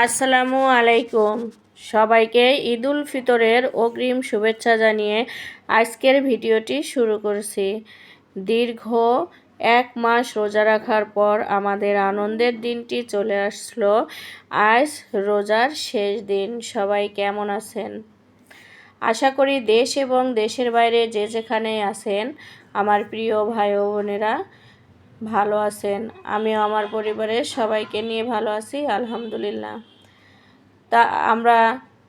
আসসালামু আলাইকুম। সবাইকে ঈদুল ফিতরের অগ্রিম শুভেচ্ছা জানিয়ে আজকের ভিডিওটি শুরু করছি। দীর্ঘ 1 মাস রোজা রাখার পর আমাদের আনন্দের দিনটি চলে আসলো। আজ রোজার শেষ দিন। সবাই কেমন আছেন? আশা করি দেশ এবং দেশের বাইরে যে যেখানেই আছেন আমার প্রিয় ভাই ও বোনেরা ভালো আছেন। আমিও আমার পরিবারের সবাইকে নিয়ে ভালো আছি, আলহামদুলিল্লাহ। তা আমরা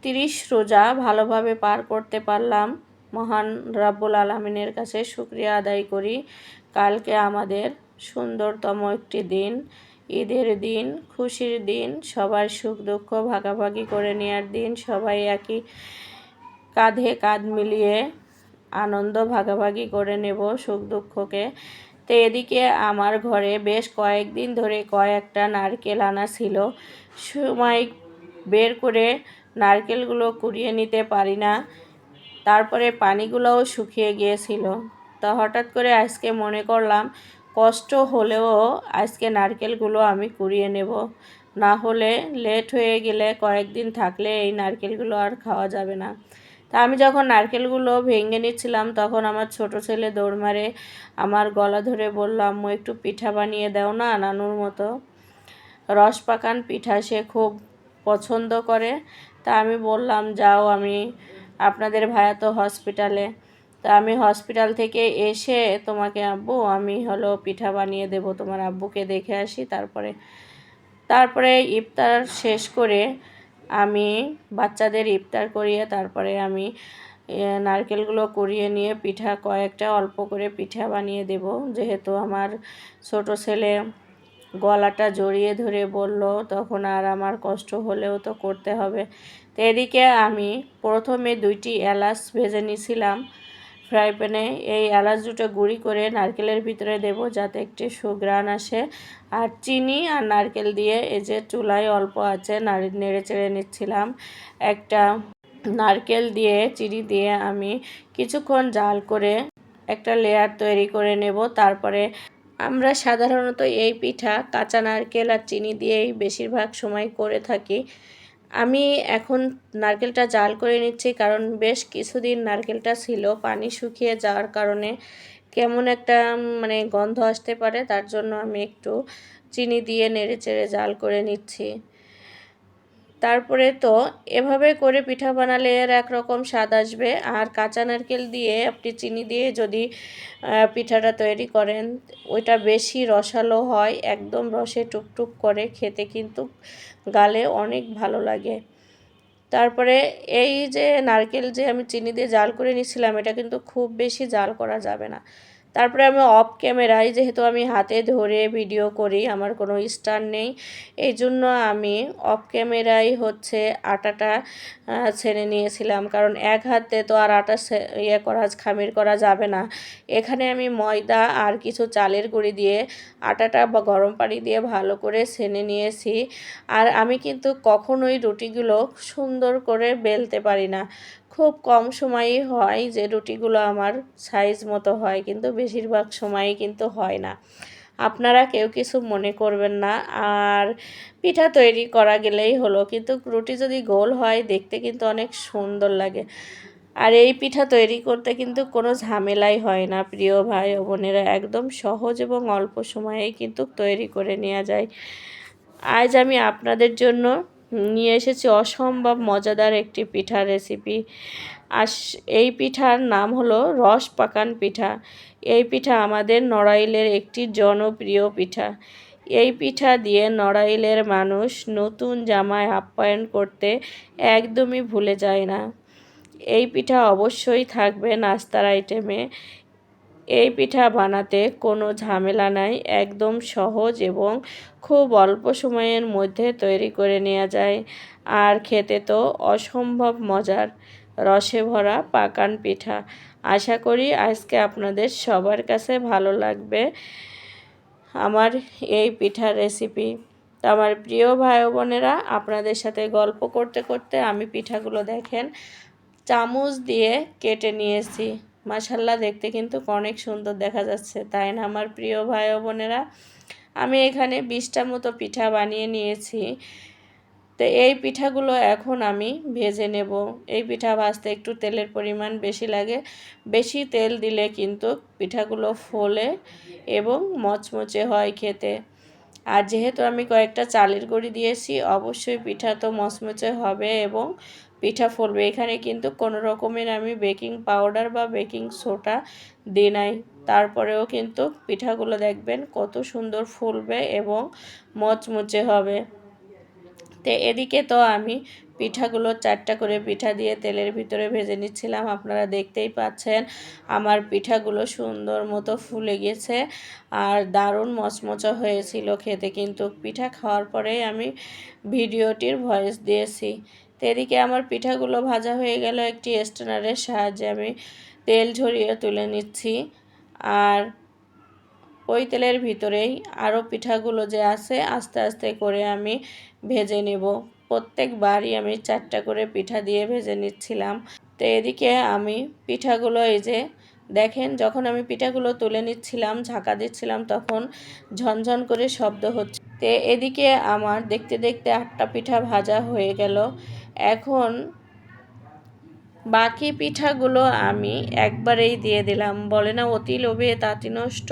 30 রোজা ভালোভাবে পার করতে পারলাম। মহান রাব্বুল আলামিনের কাছে শুকরিয়া আদায় করি। কালকে আমাদের সুন্দরতম একটি দিন, ঈদের দিন, খুশির দিন, সবার সুখ দুঃখ ভাগাভাগি করে নেওয়ার দিন। সবাই একই কাঁধে কাঁধ মিলিয়ে আনন্দ ভাগাভাগি করে নেব সুখ দুঃখকে। তো এদিকে আমার ঘরে বেশ কয়েকদিন ধরে কয়েকটা নারকেল আনা ছিল। সময় বের করে নারকেলগুলো কুড়িয়ে নিতে পারি না, তারপরে পানিগুলোও শুকিয়ে গিয়েছিল। তো হঠাৎ করে আজকে মনে করলাম কষ্ট হলেও আজকে নারকেলগুলো আমি কুড়িয়ে নেব, না হলে লেট হয়ে গেলে কয়েকদিন থাকলে এই নারকেলগুলো আর খাওয়া যাবে না। তা আমি যখন নারকেলগুলো ভেঙে নিচ্ছিলাম তখন আমার ছোট ছেলে দৌড় মারে আমার গলা ধরে বলল, আম্মু একটু পিঠা বানিয়ে দাও না, নানুর মতো রস পাকান পিঠা সে খুব পছন্দ করে। তা আমি বললাম, যাও, আমি আপনাদের ভাইয়া তো হসপিটালে, তা আমি হসপিটাল থেকে এসে তোমাকে আব্বু আমি পিঠা বানিয়ে দেব, তোমার আব্বুকে দেখে আসি। তারপরে ইফতার শেষ করে আমি বাচ্চাদের ইফতার করিয়ে তারপরে আমি নারকেলগুলো কুড়িয়ে নিয়ে পিঠা কয়েকটা অল্প করে পিঠা বানিয়ে দেব, যেহেতু আমার ছোট ছেলে গলাটা জড়িয়ে ধরে বলল, তখন আর আমার কষ্ট হলেও তো করতে হবে। তো এদিকে আমি প্রথমে 2টি এলাচ ভেজে নিয়েছিলাম ফ্রাই প্যানে। এই এলাচ দুটো গুঁড়ি করে নারকেলের ভিতরে দেব যাতে একটু সুঘ্রাণ আসে। আর চিনি আর নারকেল দিয়ে এই যে চুলায় অল্প আছে নেড়ে চেড়ে নিচ্ছিলাম। একটা নারকেল দিয়ে চিনি দিয়ে আমি কিছুক্ষণ জাল করে একটা লেয়ার তৈরি করে নেব। তারপরে আমরা সাধারণত এই পিঠা কাঁচা নারকেল আর চিনি দিয়েই বেশিরভাগ সময় করে থাকি। আমি এখন নারকেলটা জাল করে নিচ্ছি, কারণ বেশ কিছুদিন নারকেলটা ছিল পানি শুকিয়ে যাওয়ার কারণে কেমন একটা গন্ধ আসতে পারে, তার জন্য আমি একটু চিনি দিয়ে নেড়ে চেড়ে জাল করে নিচ্ছি। তারপরে তো এভাবে করে পিঠা বানালে এর একরকম স্বাদ আসবে। আর কাঁচা নারকেল দিয়ে আপনি চিনি দিয়ে যদি পিঠাটা তৈরি করেন ওইটা বেশি রসালো হয়, একদম রসে টুকটুক করে, খেতে কিন্তু গালে অনেক ভালো লাগে। তারপরে এই যে নারকেল যে আমি চিনি দিয়ে জাল করে নিয়েছিলাম এটা কিন্তু খুব বেশি জাল করা যাবে না। তারপরে আমি অফ ক্যামেরায়, যেহেতু আমি হাতে ধরে ভিডিও করি, আমার কোনো স্ট্যান্ড নেই, এই জন্য আমি অফ ক্যামেরায় আটাটা ছেনে নিয়েছিলাম, কারণ এক হাতে তো আর আটা খামির করা যাবে না। এখানে আমি ময়দা আর কিছু চালের গুঁড়ি দিয়ে আটাটা গরম পানি দিয়ে ভালো করে ছেনে নিয়েছি। আর আমি কিন্তু কখনোই রুটিগুলো সুন্দর করে বেলতে পারি না। খুব কম সময়ই হয় যে রুটিগুলো আমার সাইজ মতো হয়, কিন্তু বেশিরভাগ সময়ই কিন্তু হয় না। আপনারা কেউ কিছু মনে করবেন না। আর পিঠা তৈরি করা গেলেই হলো, কিন্তু রুটি যদি গোল হয় দেখতে কিন্তু অনেক সুন্দর লাগে। আর এই পিঠা তৈরি করতে কিন্তু কোনো ঝামেলাই হয় না প্রিয় ভাই ও বোনেরা, একদম সহজ এবং অল্প সময়েই কিন্তু তৈরি করে নেওয়া যায়। আজ আমি আপনাদের জন্য নিয়ে এসেছি অসম্ভব মজাদার একটি পিঠার রেসিপি। আর এই পিঠার নাম হলো রস পাকান পিঠা। এই পিঠা আমাদের নড়াইলের একটি জনপ্রিয় পিঠা। এই পিঠা দিয়ে নড়াইলের মানুষ নতুন জামাই আপ্যায়ন করতে একদমই ভুলে যায় না। এই পিঠা অবশ্যই থাকবে নাস্তার আইটেমে। এই পিঠা বানাতে কোনো ঝামেলা নাই, একদম সহজ এবং খুব অল্প সময়ের মধ্যে তৈরি করে নেওয়া যায়। আর খেতে তো অসম্ভব মজার, রসে ভরা পাকান পিঠা। আশা করি আজকে আপনাদের সবার কাছে ভালো লাগবে আমার এই পিঠার রেসিপি। তো আমার প্রিয় ভাই বোনেরা, আপনাদের সাথে গল্প করতে করতে আমি পিঠাগুলো দেখেন চামচ দিয়ে কেটে নিয়েছি। মাশাল্লাহ, দেখতে কিন্তু অনেক সুন্দর দেখা যাচ্ছে, তাই না আমার প্রিয় ভাই বোনেরা? আমি এখানে 20টা মতো পিঠা বানিয়ে নিয়েছি। তো এই পিঠাগুলো এখন আমি ভেজে নেব। এই পিঠা ভাজতে একটু তেলের পরিমাণ বেশি লাগে, বেশি তেল দিলে কিন্তু পিঠাগুলো ফোলে এবং মচমচে হয় খেতে। আর যেহেতু আমি কয়েকটা চালের গুঁড়ি দিয়েছি, অবশ্যই পিঠা তো মচমচে হবে এবং পিঠা ফুলবে। এখানে কিন্তু কোনো রকমের আমি বেকিং পাউডার বা বেকিং সোডা দিই নাই, তারপরেও কিন্তু পিঠাগুলো দেখবেন কত সুন্দর ফুলবে এবং মচমচে হবে। তো এদিকে তো আমি পিঠাগুলো 4টা করে পিঠা দিয়ে তেলের ভিতরে ভেজে নিচ্ছিলাম। আপনারা দেখতেই পাচ্ছেন আমার পিঠাগুলো সুন্দর মতো ফুলে গেছে আর দারুণ মচমচা হয়েছিল খেতে। কিন্তু পিঠা খাওয়ার পরেই আমি ভিডিওটির ভয়েস দিয়েছি। তো এদিকে আমার পিঠাগুলো ভাজা হয়ে গেল, একটি স্ট্যানারের সাহায্যে আমি তেল ঝরিয়ে তুলে নিচ্ছি। আর ওই তেলের ভিতরেই আরও পিঠাগুলো যে আছে আস্তে আস্তে করে আমি ভেজে নেব। প্রত্যেকবারই আমি 4টা করে পিঠা দিয়ে ভেজে নিচ্ছিলাম। তো এদিকে আমি পিঠাগুলো এই যে দেখেন, যখন আমি পিঠাগুলো তুলে নিচ্ছিলাম ঝাঁকা দিচ্ছিলাম তখন ঝনঝন করে শব্দ হচ্ছে। তো এদিকে আমার দেখতে দেখতে 8টা পিঠা ভাজা হয়ে গেল। এখন বাকি পিঠাগুলো আমি একবারেই দিয়ে দিলাম। বলে না অতি লোভে তাঁতি নষ্ট,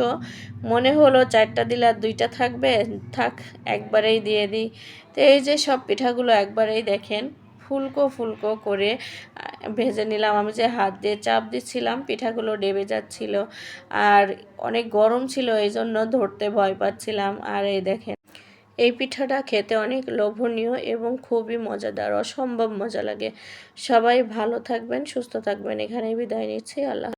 মনে হলো 4টা দিলে আর 2টা থাকবে, থাক একবারেই দিয়ে দিই। তো এই যে সব পিঠাগুলো একবারেই দেখেন ফুলকো ফুলকো করে ভেজে নিলাম। আমি যে হাত দিয়ে চাপ দিচ্ছিলাম পিঠাগুলো ডেবে যাচ্ছিল আর অনেক গরম ছিল, এই জন্য ধরতে ভয় পাচ্ছিলাম। আর এই দেখেন এই পিঠাটা খেতে অনেক লোভনীয় এবং খুবই মজাদার, অসম্ভব মজা লাগে। সবাই ভালো থাকবেন, সুস্থ থাকবেন। এখানেই বিদায় নিচ্ছি। আল্লাহ।